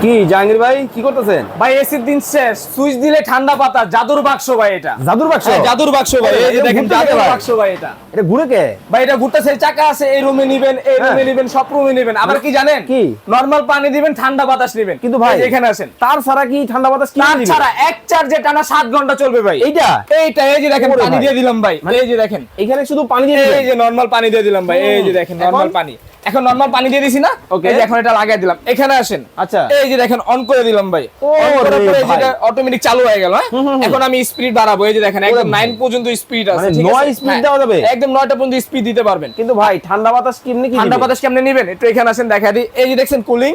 কি জাহাঙ্গীর ভাই কি করতেছেন? ভাই এসির দিন শেষ, সুইচ দিলে ঠান্ডা পাতা, জাদুর বাক্স ভাই এটা। জাদুর বাক্স? হ্যাঁ, জাদুর বাক্স ভাই, এই যে দেখেন জাদুর বাক্স ভাই এটা। এটা ঘুরে কে? ভাই এটা ঘুরতেছে, চাকা আছে, এই রুমে নিবেন, এই রুমে নিবেন, সব রুমে নিবেন। আবার কি জানেন? কি? নরমাল পানি দিবেন, ঠান্ডা বাতাস নিবেন। কিন্তু ভাই এই যে এখানে আসেন, তার ছাড়া কি ঠান্ডা বাতাস কি তার দিবে? ছাড়া এক চার্জে টানা 7 ঘন্টা চলবে ভাই। এইটা এইটা এই যে দেখেন ওরে পানি ভাই। দিয়ে দিলাম ভাই, এই যে দেখেন, এখানে শুধু পানি দিয়ে এই দিবেন? যে নরমাল পানি দিয়ে দিলাম ভাই, এই যে দেখেন নরমাল পানি। এখন নরমাল পানি দিয়ে দিছি না, Okay. এই যে এখন এটা লাগাই দিলাম। এখানে আসেন, আচ্ছা। এই যে দেখেন অন করে দিলাম ভাই। অন করার পরে ভাই। যেটা অটোমেটিক চালু হয়ে গেল। হ্যাঁ, এখন আমি স্পিড বাড়াবো, এই যে দেখেন একদম 9 পর্যন্ত স্পিড আছে। মানে ঠিক আছে, 9 speed হ্যাঁ, দেওয়া যাবে? একদম 9টা পর্যন্ত স্পিড দিতে পারবেন। কিন্তু ভাই ঠান্ডা বাতাস কেমনে কি ঠান্ডা দিবে? বাতাস কেমনে নিবেন একটু এখানে আসেন দেখা দিই। এই যে দেখছেন কুলিং,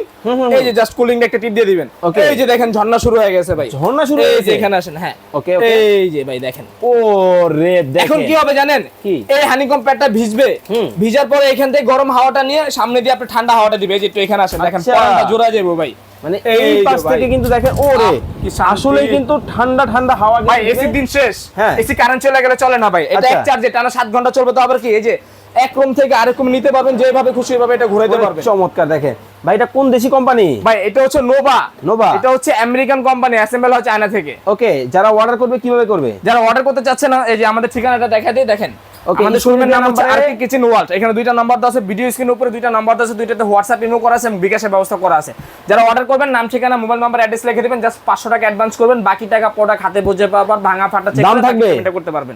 এই যে জাস্ট কুলিং একটা টিপ দিয়ে দিবেন। Okay. এই যে দেখেন ঝর্ণা শুরু হয়ে গেছে ভাই। ঝর্ণা শুরু হয়ে এই যে গেছে? এখানে আসেন, হ্যাঁ Okay, okay. এই যে ভাই দেখেন। ও রে দেখেন। এখন কি হবে জানেন? কি? এই হানিকম প্যাডটা ভিজবে, ভিজার পরে এখান থেকে গরম হাওয়াটা নিয়ে সামনে দিয়ে আপনি ঠান্ডা হাওয়াটা দিবে। এই যে একটু এখানে আসেন দেখেন, আচ্ছা। পরানটা জোড়া যাবে ভাই। মানে এই এই যে পাশ ভাই। থেকে কিন্তু দেখেন ও রে কি শান্তি। আসলে কিন্তু ঠান্ডা ঠান্ডা হাওয়া ভাই কিন্তু এসির দিবে। দিন শেষ, হ্যাঁ। এসি কারেন্ট চলে গেলে চলে না ভাই। এটা আচ্ছা। এক চার্জে টানা 7 ঘন্টা চলবে। তো আবার কি, এই যে এক রুম থেকে আরেক রুম নিতে পারবেন, যেভাবে খুশি ওইভাবে এটা ঘুরাইতে ওরে পারবেন। চমৎকার দেখেন ভাই, এটা কোন দেশি কোম্পানি? ভাই এটা হচ্ছে নোভা। নোভা? এটা হচ্ছে আমেরিকান কোম্পানি, অ্যাসেম্বল হয় চায়না থেকে। ওকে, যারা অর্ডার করবে কিভাবে করবে? যারা অর্ডার করতে চাচ্ছে না, এই যে আমাদের ঠিকানাটা দেখা দিয়ে দেখেন। Okay, আমাদের এই শোরুমের নাম হচ্ছে নাম্বারে- আরকি কিচেন ওয়ার্ল্ড। এখানে দুইটা নাম্বার দেওয়া আছে, ভিডিও স্ক্রিনের উপরে দুইটা নাম্বার দেওয়া আছে, দুইটাতে হোয়াটসঅ্যাপ ইমো করা আছে এবং বিকাশের ব্যবস্থা করা আছে। যারা অর্ডার করবেন নাম ঠিকানা মোবাইল নাম্বার অ্যাড্রেস লিখে দিবেন, জাস্ট 500 টাকা অ্যাডভান্স করবেন, বাকি টাকা প্রোডাক্ট হাতে বুঝে পাবার ভাঙা ফাটা চেক দাম করে থাকবে? পেমেন্ট করতে পারবেন।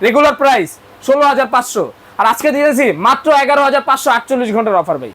রেগুলার প্রাইস 16500, আর আজকে দিয়েছি মাত্র 11548 ঘন্টার অফার ভাই।